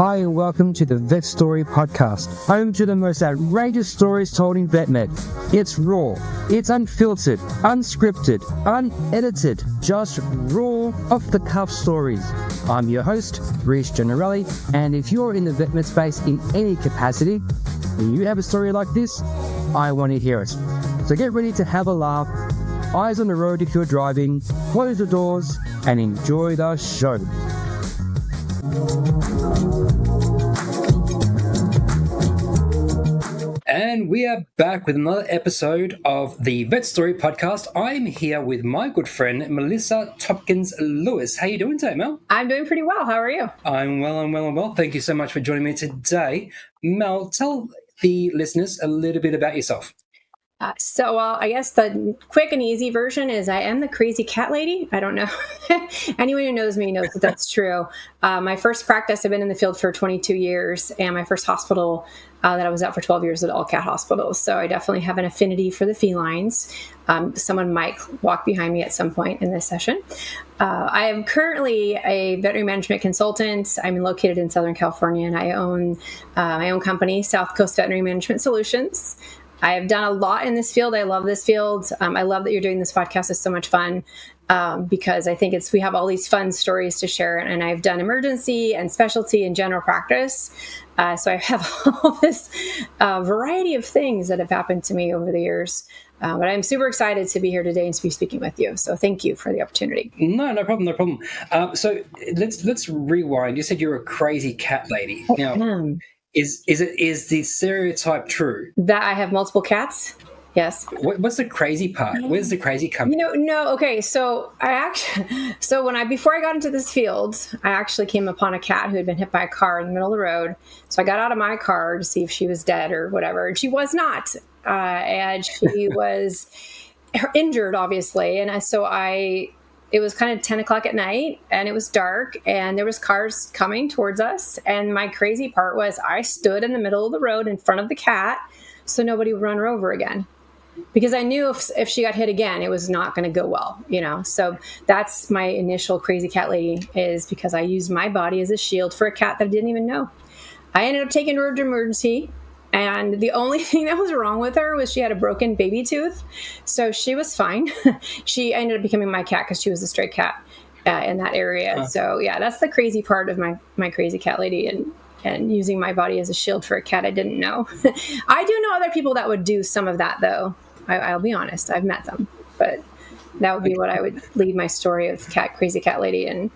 Hi and welcome to the VetStory podcast, home to the most outrageous stories told in VetMed. It's raw, it's unfiltered, unscripted, unedited, just raw, off-the-cuff stories. I'm your host, Reece Generelli, and if you're in the VetMed space in any capacity, and you have a story like this, I want to hear it. So get ready to have a laugh, eyes on the road if you're driving, close the doors, and enjoy the show. And we are back with another episode of the VetStory podcast. I'm here with my good friend, Melissa Toppkins Lewis. How you doing today, Mel? I'm doing pretty well. How are you? I'm well. Thank you so much for joining me today. Mel, tell the listeners a little bit about yourself. I guess the quick and easy version is I am the crazy cat lady. I don't know. Anyone who knows me knows that that's true. My first practice, I've been in the field for 22 years, and my first hospital that I was at for 12 years was an all-cat hospital. So I definitely have an affinity for the felines. Someone might walk behind me at some point in this session. I am currently a veterinary management consultant. I'm located in Southern California, and I own my own company, South Coast Veterinary Management Solutions. I have done a lot in this field. I love this field. I love that you're doing this podcast. It's so much fun because I think we have all these fun stories to share. And I've done emergency and specialty and general practice. So I have all this variety of things that have happened to me over the years. But I'm super excited to be here today and to be speaking with you. So thank you for the opportunity. No problem. So let's rewind. You said you're a crazy cat lady. Now, Is the stereotype true? That I have multiple cats? Yes. What's the crazy part? Where's the crazy coming? No. Okay. So before I got into this field, I actually came upon a cat who had been hit by a car in the middle of the road. So I got out of my car to see if she was dead or whatever. And she was not. And she was injured, obviously. And it was kind of 10 o'clock at night and it was dark and there was cars coming towards us. And my crazy part was I stood in the middle of the road in front of the cat so nobody would run her over again. Because I knew if she got hit again, it was not going to go well, So that's my initial crazy cat lady, is because I used my body as a shield for a cat that I didn't even know. I ended up taking her to emergency. And the only thing that was wrong with her was she had a broken baby tooth. So she was fine. She ended up becoming my cat because she was a stray cat in that area. So yeah, that's the crazy part of my crazy cat lady and using my body as a shield for a cat I didn't know. I do know other people that would do some of that though. I'll be honest. I've met them, but that would be what I would lead my story of crazy cat lady. And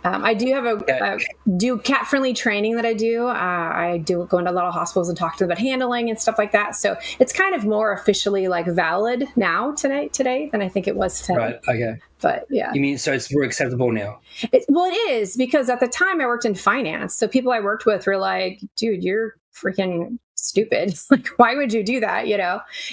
I do have do cat-friendly training that I do. I do go into a lot of hospitals and talk to them about handling and stuff like that. So it's kind of more officially valid now today than I think it was then. Right. Okay. But yeah. You mean so it's more acceptable now? It is, because at the time I worked in finance. So people I worked with were like, dude, you're freaking stupid. Why would you do that?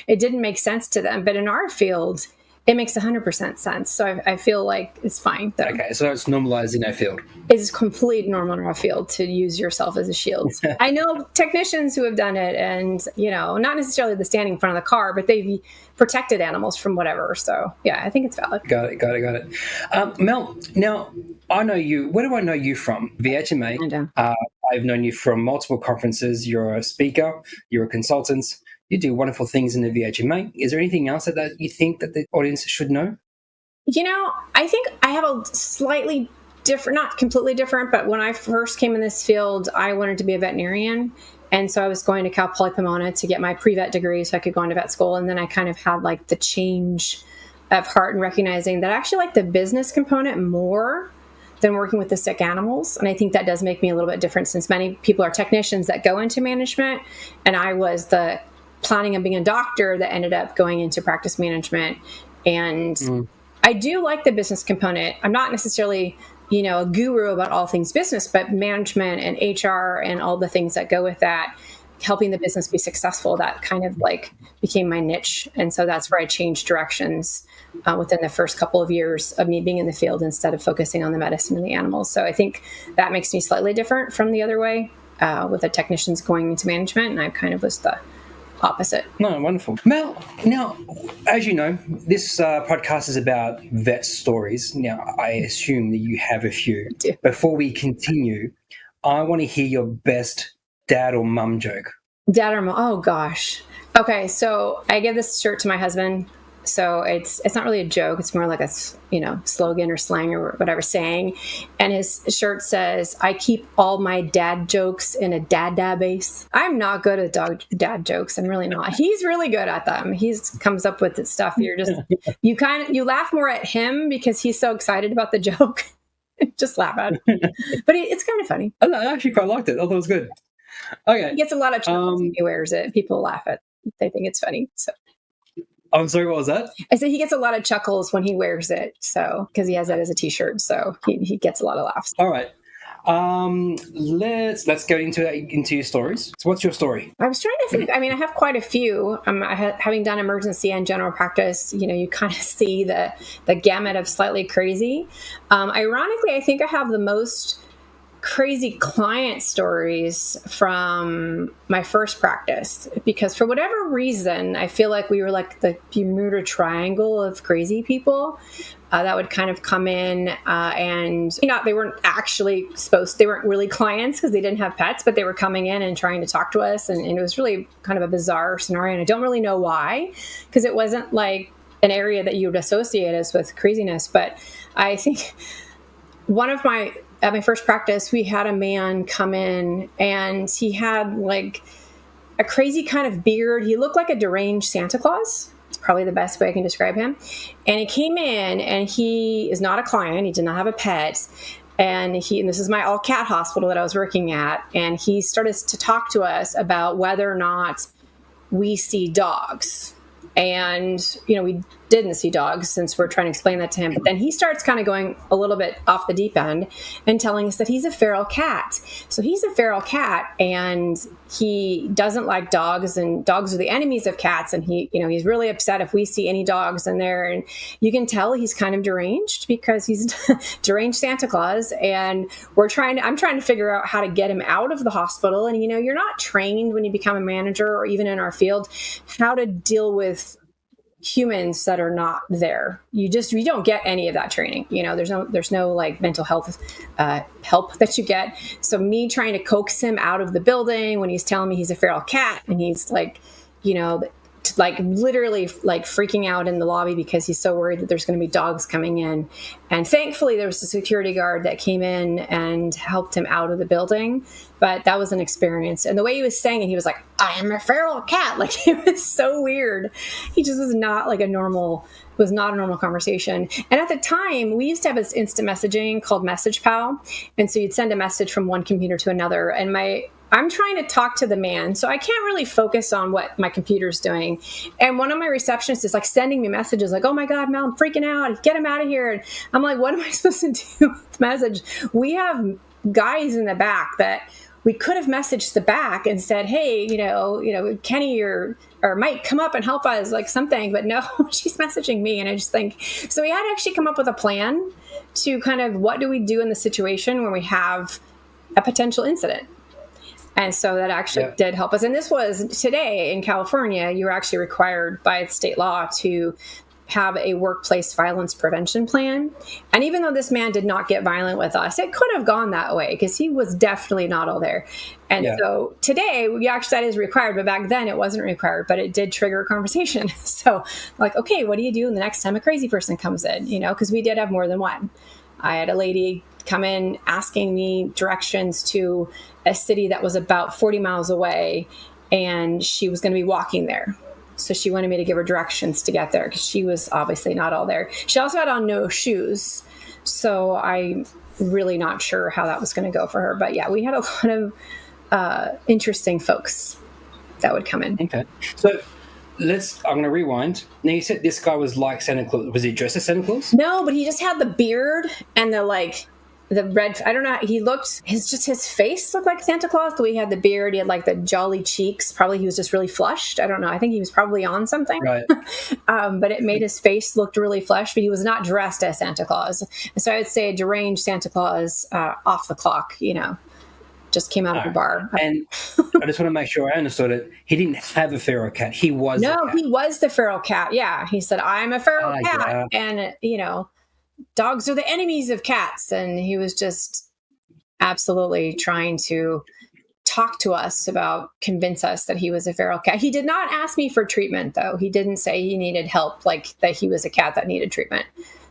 It didn't make sense to them. But in our field, it makes 100% sense. So I feel like it's fine. Though. Okay, so it's normalized in our field. It's completely normal in our field to use yourself as a shield. I know technicians who have done it and, not necessarily the standing in front of the car, but they've protected animals from whatever. So, yeah, I think it's valid. Got it. Mel, now, I know you. Where do I know you from? VHMA. I've known you from multiple conferences. You're a speaker. You're a consultant. You do wonderful things in the VHMA. Is there anything else that you think that the audience should know? I think I have a slightly different, not completely different, but when I first came in this field, I wanted to be a veterinarian. And so I was going to Cal Poly Pomona to get my pre-vet degree so I could go into vet school. And then I kind of had the change of heart and recognizing that I actually like the business component more than working with the sick animals. And I think that does make me a little bit different, since many people are technicians that go into management. And I was planning on being a doctor that ended up going into practice management. And I do like the business component. I'm not necessarily, a guru about all things business, but management and HR and all the things that go with that, helping the business be successful, that kind of became my niche. And so that's where I changed directions within the first couple of years of me being in the field instead of focusing on the medicine and the animals. So I think that makes me slightly different from the other way with the technicians going into management. And I kind of was the opposite. No, wonderful. Mel, now, as you know, this podcast is about vet stories. Now, I assume that you have a few. Before we continue, I want to hear your best dad or mum joke. Dad or mom? Oh gosh. Okay, so I give this shirt to my husband. So it's not really a joke. It's more like a slogan or slang or whatever saying. And his shirt says, "I keep all my dad jokes in a database." I'm not good at dad jokes. I'm really not. He's really good at them. He's comes up with stuff. You laugh more at him because he's so excited about the joke. Just laugh at it. But it's kind of funny. I actually quite liked it. I thought it was good. Okay. He gets a lot of chuckles when he wears it. People laugh at it. They think it's funny. So I'm sorry, what was that? I said he gets a lot of chuckles when he wears it. So because he has that as a t-shirt. So he gets a lot of laughs. All right. Let's go into your stories. So what's your story? I was trying to think. I mean, I have quite a few. Having done emergency and general practice, you kind of see the gamut of slightly crazy. Ironically, I think I have the most crazy client stories from my first practice, because for whatever reason, I feel like we were like the Bermuda Triangle of crazy people. That would kind of come in and they weren't actually they weren't really clients because they didn't have pets, but they were coming in and trying to talk to us. And it was really kind of a bizarre scenario. And I don't really know why, because it wasn't like an area that you would associate us with craziness. But I think at my first practice, we had a man come in and he had like a crazy kind of beard. He looked like a deranged Santa Claus. It's probably the best way I can describe him. And he came in and he is not a client. He did not have a pet. And this is my all cat hospital that I was working at. And he started to talk to us about whether or not we see dogs. And, we didn't see dogs, since we're trying to explain that to him. But then he starts kind of going a little bit off the deep end and telling us that he's a feral cat. So he's a feral cat and he doesn't like dogs, and dogs are the enemies of cats. And he's really upset if we see any dogs in there. And you can tell he's kind of deranged because he's deranged Santa Claus. And I'm trying to figure out how to get him out of the hospital. And, you're not trained when you become a manager, or even in our field, how to deal with humans that are not there. You don't get any of that training. There's no like mental health help that you get. So me trying to coax him out of the building when he's telling me he's a feral cat, and he's like, literally like freaking out in the lobby because he's so worried that there's going to be dogs coming in. And thankfully there was a security guard that came in and helped him out of the building. But that was an experience. And the way he was saying it, he was like, "I am a feral cat." Like, it was so weird. He just was not like a normal conversation. And at the time, we used to have this instant messaging called Message Pal. And so you'd send a message from one computer to another. And I'm trying to talk to the man, so I can't really focus on what my computer's doing. And one of my receptionists is like sending me messages like, "Oh my God, Mel, I'm freaking out. Get him out of here." And I'm like, what am I supposed to do with the message? We have guys in the back that we could have messaged the back and said, "Hey, Kenny or Mike, come up and help us," like something. But no, she's messaging me. And I just think, so we had to actually come up with a plan to kind of, what do we do in the situation when we have a potential incident? And so that actually did help us. And this was today in California, you're actually required by state law to have a workplace violence prevention plan. And even though this man did not get violent with us, it could have gone that way because he was definitely not all there. And so today, that is required, but back then it wasn't required, but it did trigger a conversation. So like, okay, what do you do the next time a crazy person comes in? Because we did have more than one. I had a lady come in asking me directions to a city that was about 40 miles away, and she was going to be walking there. So she wanted me to give her directions to get there because she was obviously not all there. She also had on no shoes. So I'm really not sure how that was going to go for her. But yeah, we had a lot of interesting folks that would come in. Okay. So I'm going to rewind. Now, you said this guy was like Santa Claus. Was he dressed as Santa Claus? No, but he just had the beard and the red, I don't know, his face looked like Santa Claus, the way he had the beard. He had like the jolly cheeks. Probably he was just really flushed. I don't know. I think he was probably on something. Right. But it made his face looked really flushed, but he was not dressed as Santa Claus. And so I would say deranged Santa Claus, off the clock, just came out of a bar. And I just want to make sure I understood it. He didn't have a feral cat. He was he was the feral cat. Yeah. He said, "I'm a feral cat." Yeah. And, dogs are the enemies of cats. And he was just absolutely trying to talk to us about, convince us that he was a feral cat. He did not ask me for treatment, though. He didn't say he needed help, like that he was a cat that needed treatment.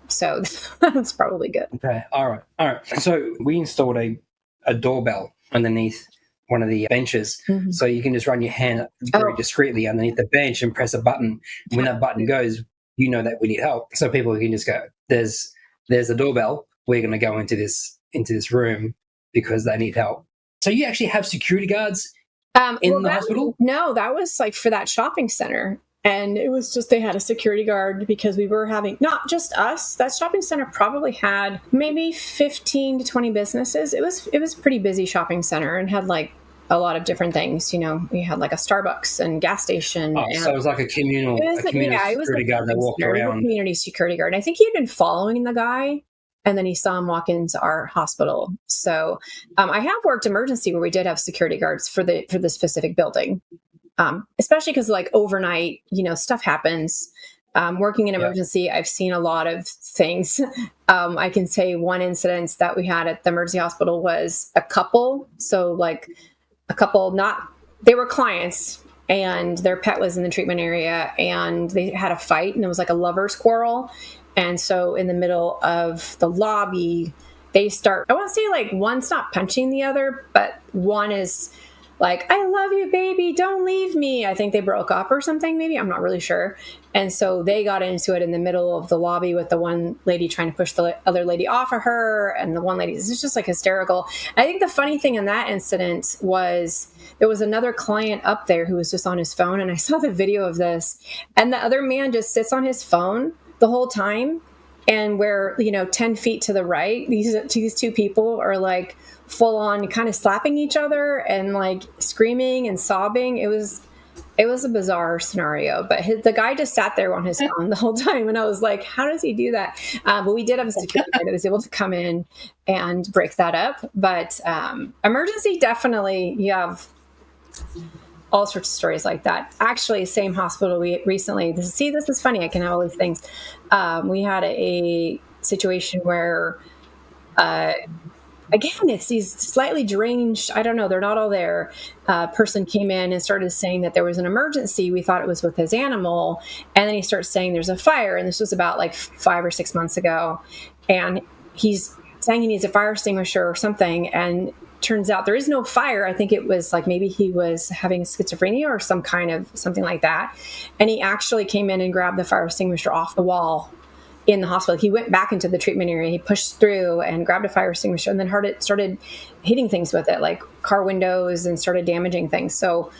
So that's probably good. Okay. All right. So we installed a doorbell underneath one of the benches, so you can just run your hand very discreetly underneath the bench and press a button. When that button goes, you know that we need help. So people can just go, there's a doorbell. We're going to go into this room because they need help. So you actually have security guards in the hospital? No, that was like for that shopping center. And it was just, they had a security guard because we were having, not just us, that shopping center probably had maybe 15 to 20 businesses. It was a pretty busy shopping center and had like a lot of different things. You know, we had like a Starbucks and gas station. Oh, so it was like a communal security guard that walked around. Community security guard. And I think he had been following the guy, and then he saw him walk into our hospital. So I have worked emergency where we did have security guards for the specific building. Especially because like overnight, you know, stuff happens. Working in emergency, I've seen a lot of things. I can say one incident that we had at the emergency hospital was a couple. So like a couple, they were clients and their pet was in the treatment area and they had a fight and it was like a lover's quarrel. And so in the middle of the lobby, they start, I won't say like one's not punching the other, but one is like, I love you, baby. Don't leave me. I think they broke up or something, maybe. I'm not really sure. And so they got into it in the middle of the lobby with the one lady trying to push the other lady off of her. And the one lady, it's just like hysterical. I think the funny thing in that incident was there was another client up there who was just on his phone. And I saw the video of this. And the other man just sits on his phone the whole time. And where, 10 feet to the right, these two people are like full on kind of slapping each other and like screaming and sobbing. It was a bizarre scenario, but the guy just sat there on his phone the whole time. And I was like, how does he do that? But we did have a security guard that was able to come in and break that up. But emergency, definitely, you have all sorts of stories like that. Actually, same hospital we recently, this is funny. I can have all these things. We had a situation where, again, it's these slightly deranged, I don't know, they're not all there. Person came in and started saying that there was an emergency. We thought it was with his animal. And then he starts saying there's a fire. And this was about like 5 or 6 months ago. And he's saying he needs a fire extinguisher or something. And turns out there is no fire. I think it was like maybe he was having schizophrenia or something like that. And he actually came in and grabbed the fire extinguisher off the wall in the hospital. He went back into the treatment area. He pushed through and grabbed a fire extinguisher and then started hitting things with it, like car windows, and started damaging things. So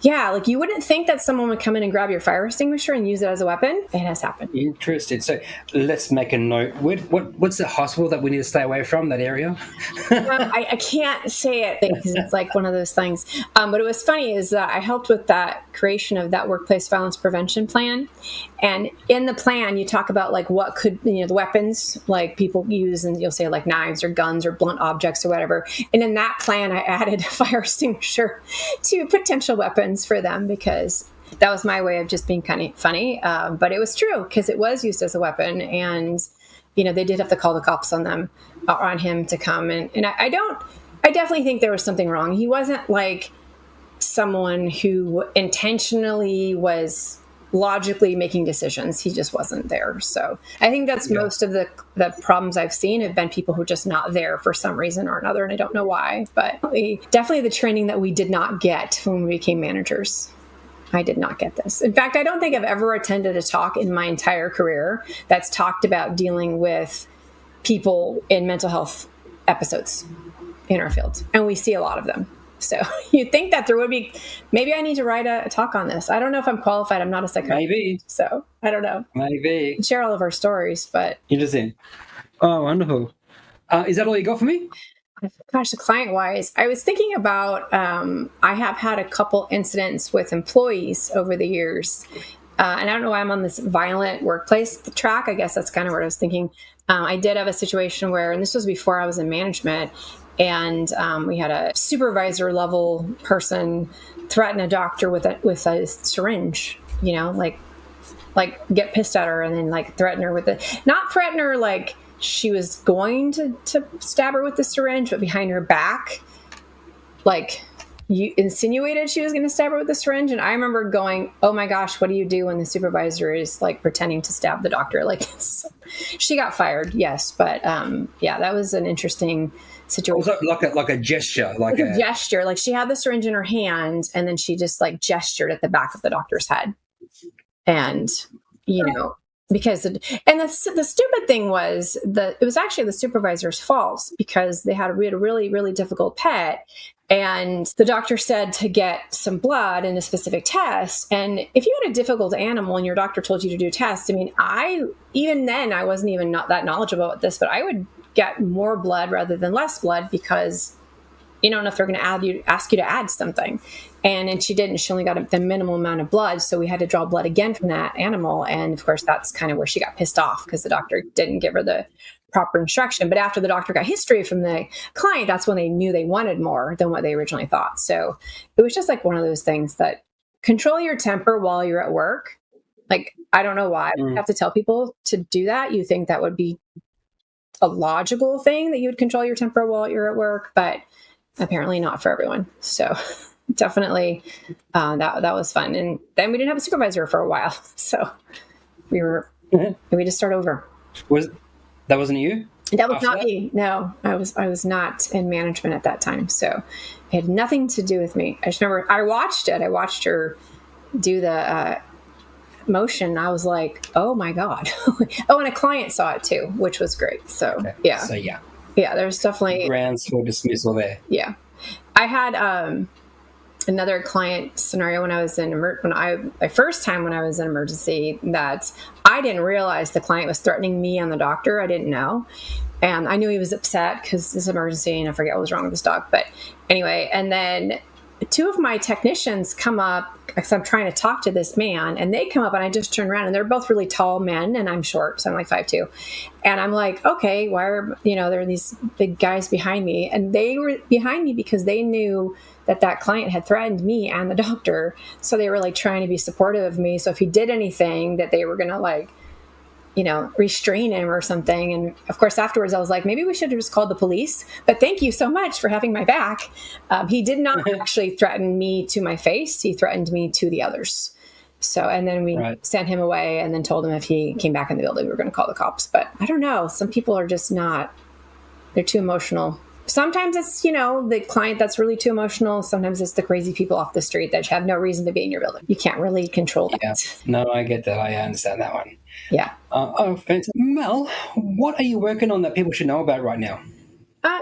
yeah, like you wouldn't think that someone would come in and grab your fire extinguisher and use it as a weapon. It has happened. Interesting. So let's make a note. What's the hospital that we need to stay away from, that area? I can't say it because it's like one of those things. But it was funny is that I helped with that creation of that workplace violence prevention plan. And in the plan, you talk about like what could, the weapons like people use, and you'll say like knives or guns or blunt objects or whatever. And in that plan, I added a fire extinguisher to potential weapons for them because that was my way of just being kind of funny. But it was true because it was used as a weapon, and they did have to call the cops on him to come. And I definitely think there was something wrong. He wasn't like someone who intentionally was logically making decisions. He just wasn't there. So I think that's most of the problems I've seen have been people who are just not there for some reason or another. And I don't know why, but definitely the training that we did not get when we became managers. I did not get this. In fact, I don't think I've ever attended a talk in my entire career that's talked about dealing with people in mental health episodes in our field. And we see a lot of them. So you'd think that there would be, maybe I need to write a talk on this. I don't know if I'm qualified. I'm not a psychologist. Maybe. So I don't know. Maybe. We share all of our stories, but. Interesting. Oh, wonderful. Is that all you got for me? Gosh, client-wise, I was thinking about, I have had a couple incidents with employees over the years. And I don't know why I'm on this violent workplace track. I guess that's kind of what I was thinking. I did have a situation where, and this was before I was in management, and we had a supervisor level person threaten a doctor with a syringe, like get pissed at her and then like threaten her with it. Not threaten her like she was going to stab her with the syringe, but behind her back, like, you insinuated she was going to stab her with the syringe. And I remember going, oh my gosh, what do you do when the supervisor is like pretending to stab the doctor? Like, she got fired. Yes. But yeah, that was an interesting situation. Like a gesture, like a gesture. Like, she had the syringe in her hand and then she just like gestured at the back of the doctor's head. And, you know, because the stupid thing was it was actually the supervisor's fault, because we had a really, really difficult pet. And the doctor said to get some blood in a specific test. And if you had a difficult animal and your doctor told you to do tests, I mean, even then I wasn't even not that knowledgeable about this, but I would get more blood rather than less blood, because you don't know if they're going to ask you to add something. And she didn't. She only got the minimal amount of blood. So we had to draw blood again from that animal. And of course, that's kind of where she got pissed off, because the doctor didn't give her the proper instruction. But after the doctor got history from the client, that's when they knew they wanted more than what they originally thought. So it was just like one of those things that control your temper while you're at work. Like, I don't know why I have to tell people to do that. You think that would be a logical thing, that you would control your temper while you're at work, but apparently not for everyone. So definitely that was fun. And then we didn't have a supervisor for a while. So we just start over. That wasn't you? That was not me. No, I was not in management at that time. So it had nothing to do with me. I just remember I watched it. I watched her do the motion. I was like, oh my God. Oh, and a client saw it too, which was great. So okay. Yeah. So yeah. Yeah, there's definitely grounds for dismissal there. Yeah. I had another client scenario when I was in my first time when I was in emergency, that I didn't realize the client was threatening me and the doctor. I didn't know. And I knew he was upset because this emergency and I forget what was wrong with this dog. But anyway, and then two of my technicians come up because I'm trying to talk to this man, and they come up and I just turn around and they're both really tall men and I'm short. So I'm like 5'2". And I'm like, okay, why are, there are these big guys behind me? And they were behind me because they knew that client had threatened me and the doctor. So they were like trying to be supportive of me. So if he did anything, that they were going to restrain him or something. And of course, afterwards I was like, maybe we should have just called the police, but thank you so much for having my back. He did not actually threaten me to my face. He threatened me to the others. So, and then we sent him away and then told him if he came back in the building, we were going to call the cops. But I don't know. Some people are just they're too emotional. Sometimes it's, the client that's really too emotional. Sometimes it's the crazy people off the street that have no reason to be in your building. You can't really control that. Yeah. No, I get that. I understand that one. Yeah. Fantastic. Mel, what are you working on that people should know about right now?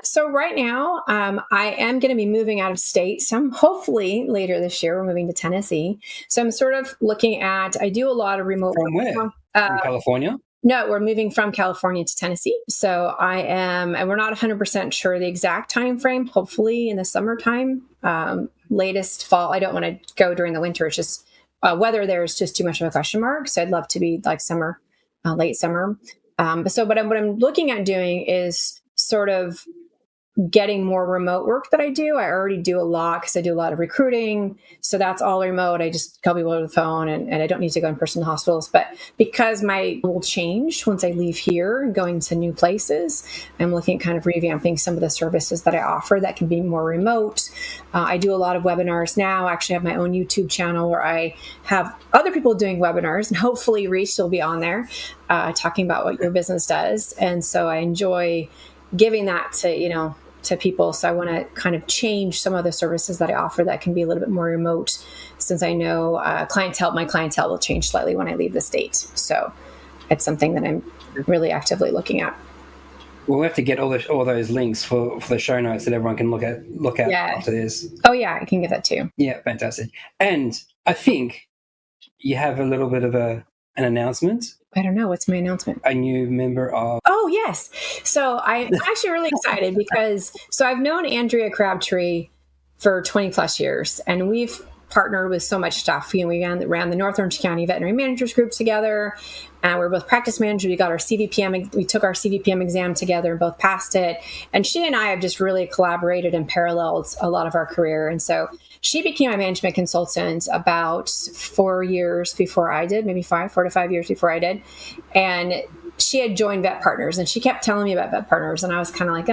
So right now, I am going to be moving out of state. So hopefully later this year, we're moving to Tennessee. So I'm sort of looking at, I do a lot of remote From work. Where? From California? No, we're moving from California to Tennessee. So I am, and we're not 100% sure the exact time frame, hopefully in the summertime, latest fall. I don't want to go during the winter. It's just weather there is just too much of a question mark. So I'd love to be like summer, late summer. So what I'm looking at doing is sort of getting more remote work that I do. I already do a lot because I do a lot of recruiting. So that's all remote. I just call people over the phone and I don't need to go in person to hospitals. But because my will change once I leave here and going to new places, I'm looking at kind of revamping some of the services that I offer that can be more remote. I do a lot of webinars now. I actually have my own YouTube channel where I have other people doing webinars, and hopefully Reach will be on there talking about what your business does. And so I enjoy giving that to people. So I want to kind of change some of the services that I offer that can be a little bit more remote, since I know my clientele will change slightly when I leave the state. So it's something that I'm really actively looking at. We'll have to get all those links for the show notes that everyone can look at after this. Oh yeah, I can give that too. Yeah, fantastic. And I think you have a little bit of an announcement. I don't know. What's my announcement? A new member of... Oh, yes. So I'm actually really excited because I've known Andrea Crabtree for 20 plus years, and we've partnered with so much stuff. We ran the North Orange County Veterinary Managers Group together, and we're both practice managers. We got our CVPM. We took our CVPM exam together and both passed it. And she and I have just really collaborated and paralleled a lot of our career. And so she became my management consultant about 4 years before I did, maybe 4 to 5 years before I did. And she had joined Vet Partners, and she kept telling me about Vet Partners, and I was kind of like,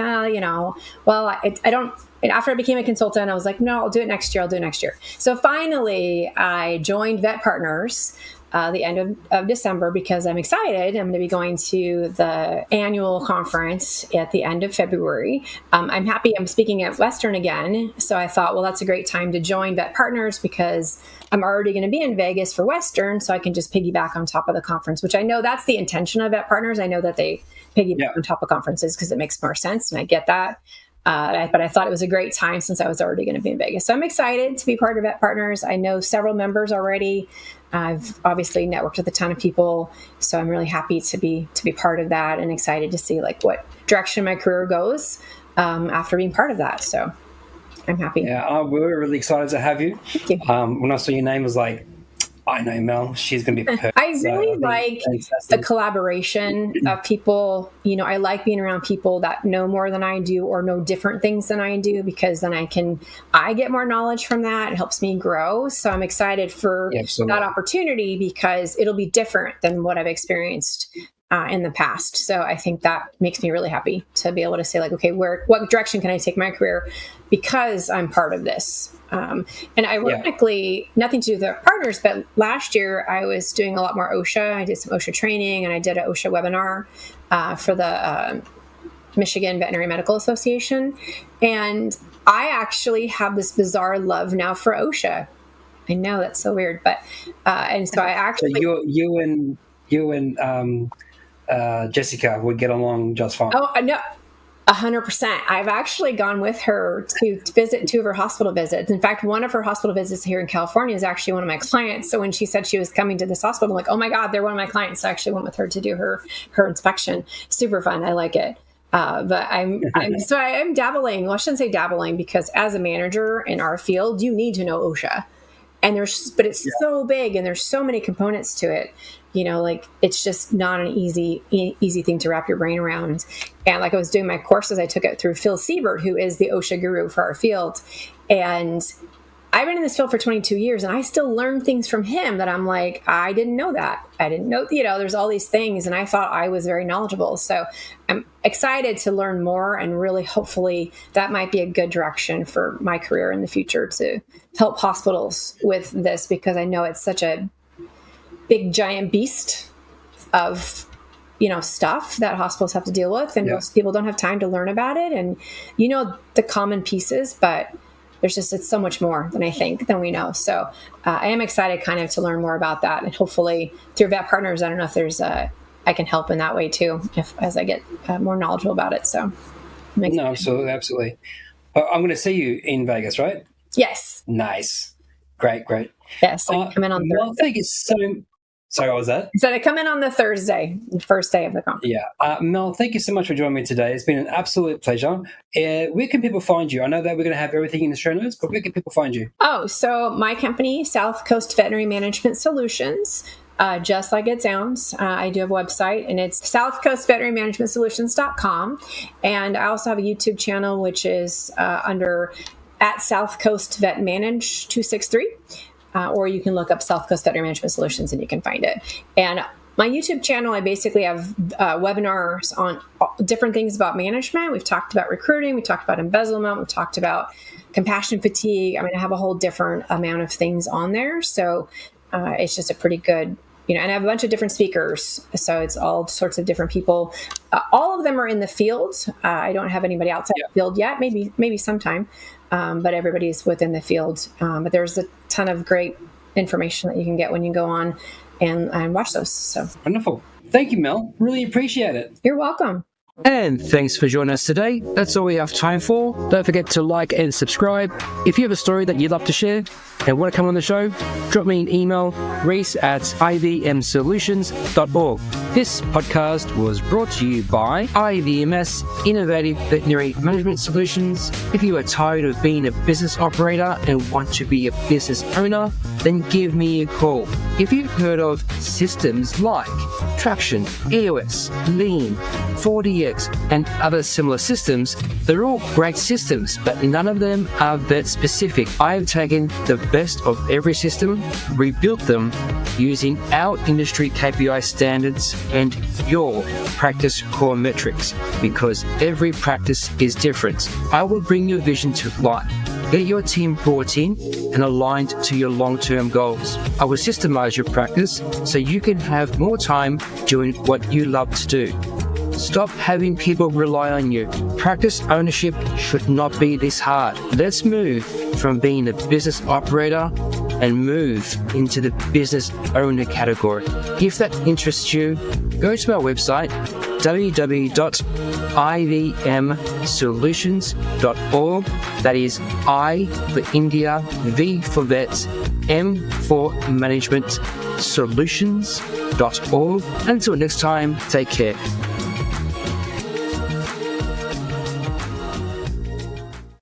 well, I don't. And after I became a consultant, I was like, no, I'll do it next year. So finally, I joined Vet Partners the end of December, because I'm excited. I'm going to be going to the annual conference at the end of February. I'm happy I'm speaking at Western again. So I thought, well, that's a great time to join Vet Partners, because I'm already going to be in Vegas for Western, so I can just piggyback on top of the conference, which I know that's the intention of Vet Partners. I know that they piggyback on top of conferences because it makes more sense, and I get that. But I thought it was a great time since I was already going to be in Vegas. So I'm excited to be part of Vet Partners. I know several members already. I've obviously networked with a ton of people, so I'm really happy to be part of that, and excited to see like what direction my career goes after being part of that. So I'm happy. Yeah, we're really excited to have you. Thank you. When I saw your name, I was like, I know Mel. She's going to be perfect. I really like the collaboration of people. I like being around people that know more than I do, or know different things than I do, because then I get more knowledge from that. It helps me grow. So I'm excited for that opportunity, because it'll be different than what I've experienced in the past. So I think that makes me really happy to be able to say, like, okay, what direction can I take my career, because I'm part of this. And ironically, nothing to do with our partners, but last year I was doing a lot more OSHA. I did some OSHA training, and I did an OSHA webinar for the Michigan Veterinary Medical Association. And I actually have this bizarre love now for OSHA. I know that's so weird, but and so I actually you and Jessica would get along just fine. Oh no. 100%. I've actually gone with her to visit 2 of her hospital visits. In fact, one of her hospital visits here in California is actually one of my clients. So when she said she was coming to this hospital, I'm like, oh my God, they're one of my clients. So I actually went with her to do her inspection. Super fun. I like it. But I'm dabbling. Well, I shouldn't say dabbling, because as a manager in our field, you need to know OSHA. And but it's so big, and there's so many components to it. It's just not an easy thing to wrap your brain around. And like I was doing my courses, I took it through Phil Siebert, who is the OSHA guru for our field. And I've been in this field for 22 years, and I still learn things from him that I'm like, I didn't know that. I didn't know, there's all these things, and I thought I was very knowledgeable. So I'm excited to learn more, and really, hopefully, that might be a good direction for my career in the future, to help hospitals with this, because I know it's such a big giant beast of stuff that hospitals have to deal with, and most people don't have time to learn about it, and the common pieces, but it's so much more than we know. So I am excited kind of to learn more about that, and hopefully through Vet Partners, I don't know if there's I can help in that way too, as I get more knowledgeable about it. So no, absolutely. I'm going to see you in Vegas, right? Yes. Nice. Great. Yes, I come in on Thursday. Well, thank you so. Sorry, what was that? So I come in on the Thursday, the first day of the conference. Yeah. Mel, thank you so much for joining me today. It's been an absolute pleasure. Where can people find you? I know that we're going to have everything in the show notes, but where can people find you? Oh, so my company, South Coast Veterinary Management Solutions, just like it sounds. I do have a website, and it's southcoastveterinarymanagementsolutions.com. And I also have a YouTube channel, which is under at South Coast Vet Manage 263. Or you can look up South Coast Veterinary Management Solutions, and you can find it. And my YouTube channel, I basically have webinars on different things about management. We've talked about recruiting. We talked about embezzlement. We've talked about compassion fatigue. I have a whole different amount of things on there. So it's just a pretty good, and I have a bunch of different speakers. So it's all sorts of different people. All of them are in the field. I don't have anybody outside the field yet. Maybe sometime. But everybody's within the field. But there's a ton of great information that you can get when you go on and watch those. So wonderful. Thank you, Mel. Really appreciate it. You're welcome. And thanks for joining us today. That's all we have time for. Don't forget to like and subscribe. If you have a story that you'd love to share and want to come on the show, drop me an email, reese@ivmsolutions.org. This podcast was brought to you by IVMS, Innovative Veterinary Management Solutions. If you are tired of being a business operator and want to be a business owner, then give me a call. If you've heard of systems like Traction, EOS, Lean, 4DS, DX, and other similar systems. They're all great systems, but none of them are vet specific. I have taken the best of every system, rebuilt them using our industry KPI standards and your practice core metrics, because every practice is different. I will bring your vision to life. Get your team brought in and aligned to your long-term goals. I will systemize your practice so you can have more time doing what you love to do. Stop having people rely on you. Practice ownership should not be this hard. Let's move from being a business operator and move into the business owner category. If that interests you, go to our website, www.ivmsolutions.org. That is I for India, V for vet, M for management, solutions.org. Until next time, take care.